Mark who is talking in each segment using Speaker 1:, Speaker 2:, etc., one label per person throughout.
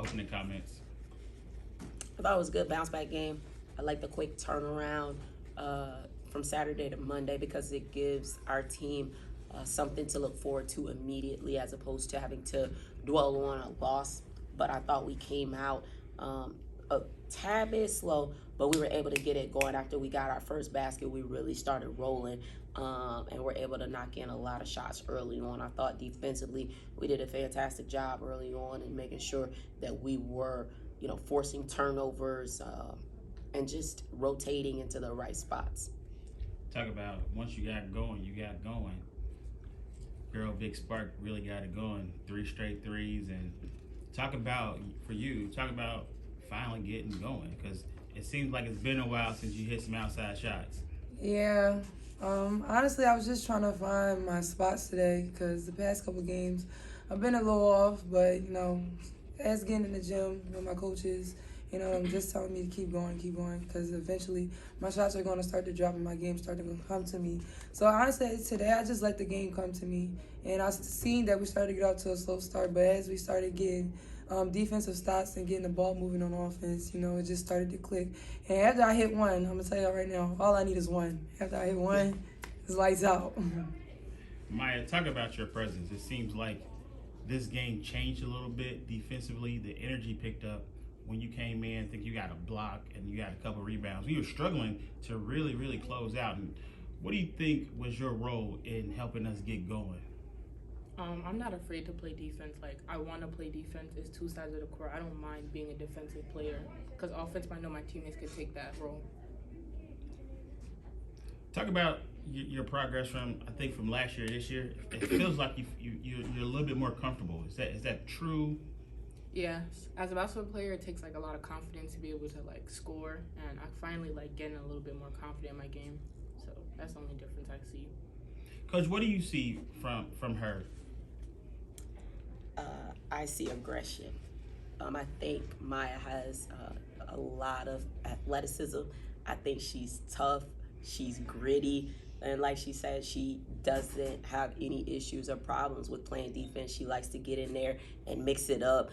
Speaker 1: opening comments.
Speaker 2: I thought it was a good bounce back game. I like the quick turnaround from Saturday to Monday because it gives our team something to look forward to immediately as opposed to having to dwell on a loss. But I thought we came out a tad bit slow, but we were able to get it going after we got our first basket. We really started rolling. And we're able to knock in a lot of shots early on. I thought defensively we did a fantastic job early on in making sure that we were, forcing turnovers and just rotating into the right spots.
Speaker 1: Talk about once you got going, you got going. Girl, Big Spark really got it going. 3 straight threes. And talk about, for you, talk about finally getting going because it seems like it's been a while since you hit some outside shots.
Speaker 3: Yeah. Honestly, I was just trying to find my spots today because the past couple games I've been a little off, but, as getting in the gym with my coaches, I'm just telling me to keep going, because eventually my shots are going to start to drop and my game's starting to come to me. So honestly, today I just let the game come to me. And I seen that we started to get off to a slow start, but as we started getting defensive stops and getting the ball moving on offense, it just started to click. And after I hit one, I'm going to tell y'all right now, all I need is one. After I hit one, it's lights out.
Speaker 1: Maya, talk about your presence. It seems like this game changed a little bit defensively. The energy picked up when you came in. I think you got a block and you got a couple rebounds. We were struggling to really, really close out. And what do you think was your role in helping us get going?
Speaker 4: I'm not afraid to play defense. Like, I want to play defense. It's two sides of the court. I don't mind being a defensive player because offense, I know my teammates could take that role.
Speaker 1: Talk about your progress from last year to this year. It feels like you're a little bit more comfortable. Is that true?
Speaker 4: Yeah, as a basketball player, it takes like a lot of confidence to be able to like score, and I finally like getting a little bit more confident in my game. So that's the only difference I see.
Speaker 1: Coach, what do you see from her?
Speaker 2: I see aggression. I think Maya has a lot of athleticism. I think she's tough. She's gritty. And like she said, she doesn't have any issues or problems with playing defense. She likes to get in there and mix it up.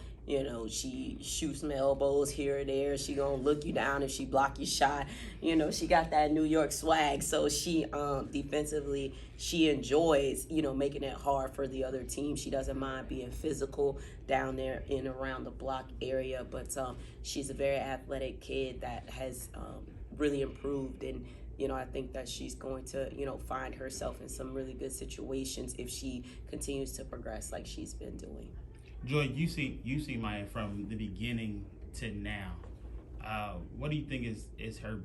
Speaker 2: She shoots some elbows here or there. She gonna look you down if she block your shot. She got that New York swag. So she defensively, she enjoys, making it hard for the other team. She doesn't mind being physical down there in around the block area. But she's a very athletic kid that has really improved, and I think that she's going to, find herself in some really good situations if she continues to progress like she's been doing.
Speaker 1: Joy, you see Maya from the beginning to now. What do you think is her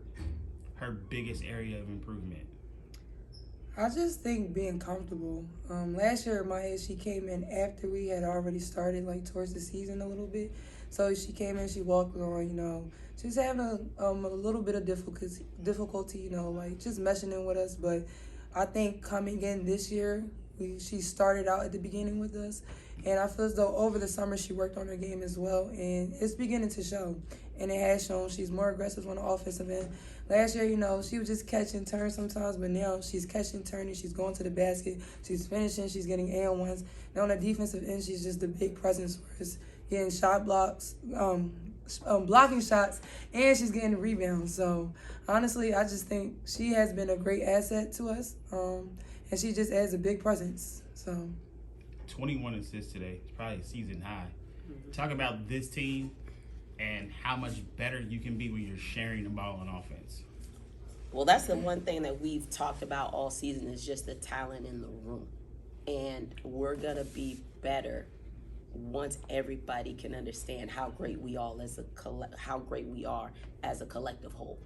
Speaker 1: biggest area of improvement?
Speaker 3: I just think being comfortable. Last year, Maya, she came in after we had already started, like towards the season a little bit. So she came in, she walked on, she was having a little bit of difficulty, like just meshing in with us. But I think coming in this year, she started out at the beginning with us. And I feel as though over the summer she worked on her game as well. And it's beginning to show. And it has shown. She's more aggressive on the offensive end. Last year, she was just catching turns sometimes, but now she's catching, turning, she's going to the basket, she's finishing, she's getting and-ones. Now on the defensive end, she's just a big presence for us, getting shot blocks, blocking shots, and she's getting rebounds. So honestly, I just think she has been a great asset to us, and she just adds a big presence. So
Speaker 1: 21 assists today. It's probably a season high. Talk about this team and how much better you can be when you're sharing the ball on offense.
Speaker 2: Well, that's the one thing that we've talked about all season is just the talent in the room. And we're going to be better once everybody can understand how great we are as a collective whole.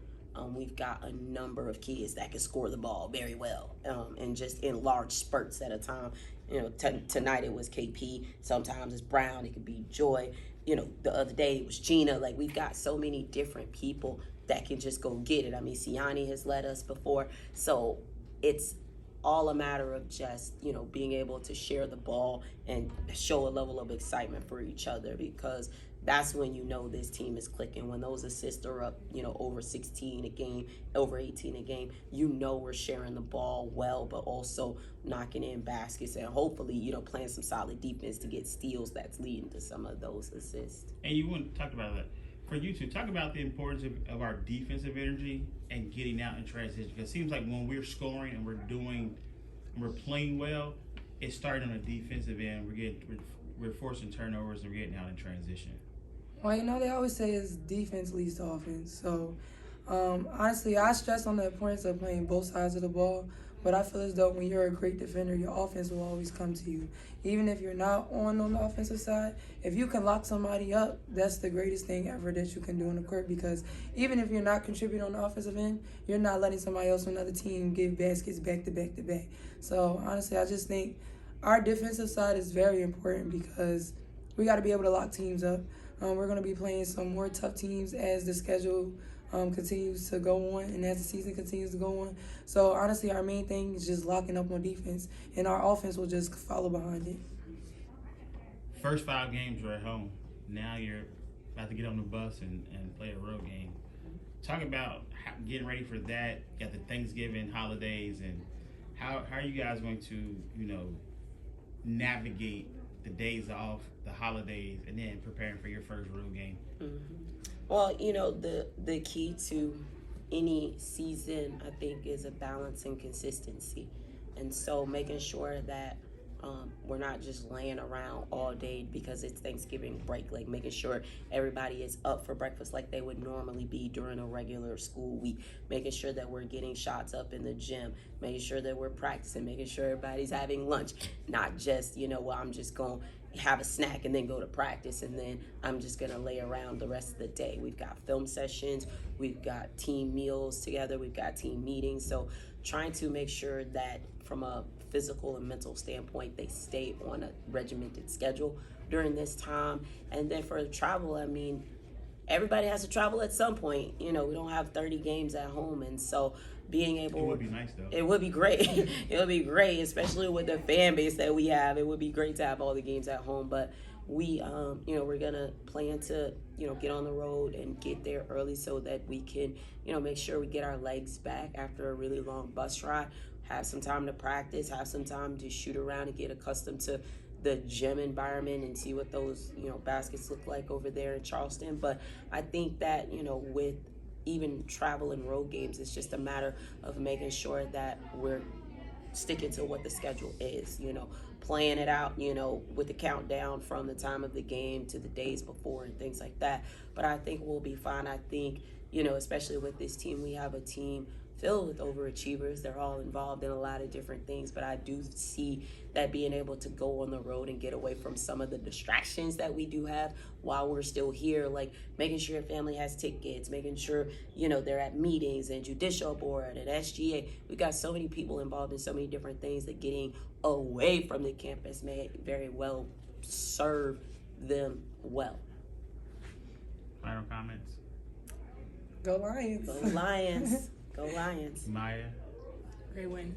Speaker 2: We've got a number of kids that can score the ball very well, and just in large spurts at a time. Tonight it was KP. Sometimes it's Brown. It could be Joy. The other day it was Gina. Like, we've got so many different people that can just go get it. I mean, Siani has led us before. So it's all a matter of just, being able to share the ball and show a level of excitement for each other, because that's when you know this team is clicking. When those assists are up, over 16 a game, over 18 a game, we're sharing the ball well, but also knocking in baskets and hopefully, playing some solid defense to get steals that's leading to some of those assists.
Speaker 1: And you want to talk about that. For you to talk about the importance of our defensive energy and getting out in transition. Because it seems like when we're scoring and we're playing well, it's starting on the defensive end. We're forcing turnovers and we're getting out in transition.
Speaker 3: Well, they always say it's defense leads to offense. So, honestly, I stress on the importance of playing both sides of the ball. But I feel as though when you're a great defender, your offense will always come to you. Even if you're not on the offensive side, if you can lock somebody up, that's the greatest thing ever that you can do on the court, because even if you're not contributing on the offensive end, you're not letting somebody else from another team give baskets back to back to back. So, honestly, I just think our defensive side is very important because we got to be able to lock teams up. We're going to be playing some more tough teams as the schedule continues to go on and as the season continues to go on. So, honestly, our main thing is just locking up on defense, and our offense will just follow behind it.
Speaker 1: First 5 games were at home. Now you're about to get on the bus and play a road game. Talk about getting ready for that. You got the Thanksgiving holidays, and how are you guys going to, navigate the days off, the holidays, and then preparing for your first road game?
Speaker 2: Mm-hmm. Well, the key to any season, I think, is a balance and consistency. And so making sure that we're not just laying around all day because it's Thanksgiving break, like making sure everybody is up for breakfast like they would normally be during a regular school week, making sure that we're getting shots up in the gym, making sure that we're practicing, making sure everybody's having lunch, not just, I'm just going to have a snack and then go to practice and then I'm just going to lay around the rest of the day. We've got film sessions, we've got team meals together, we've got team meetings. So trying to make sure that from a physical and mental standpoint, they stay on a regimented schedule during this time. And then for travel, everybody has to travel at some point. We don't have 30 games at home, and so being able,
Speaker 1: it would be nice though.
Speaker 2: It would be great. It would be great, especially with the fan base that we have. It would be great to have all the games at home, but we we're gonna plan to get on the road and get there early so that we can make sure we get our legs back after a really long bus ride, have some time to practice, have some time to shoot around and get accustomed to the gym environment and see what those baskets look like over there in Charleston. But I think that with even travel and road games, it's just a matter of making sure that we're sticking to what the schedule is, playing it out, with the countdown from the time of the game to the days before and things like that. But I think we'll be fine. I think, especially with this team, we have a team filled with overachievers. They're all involved in a lot of different things, but I do see that being able to go on the road and get away from some of the distractions that we do have while we're still here, like making sure your family has tickets, making sure, they're at meetings and judicial board and SGA. We got so many people involved in so many different things that getting away from the campus may very well serve them well.
Speaker 1: Final comments?
Speaker 3: Go Lions.
Speaker 2: Go Lions. Go Lions.
Speaker 1: Maya?
Speaker 4: Great win.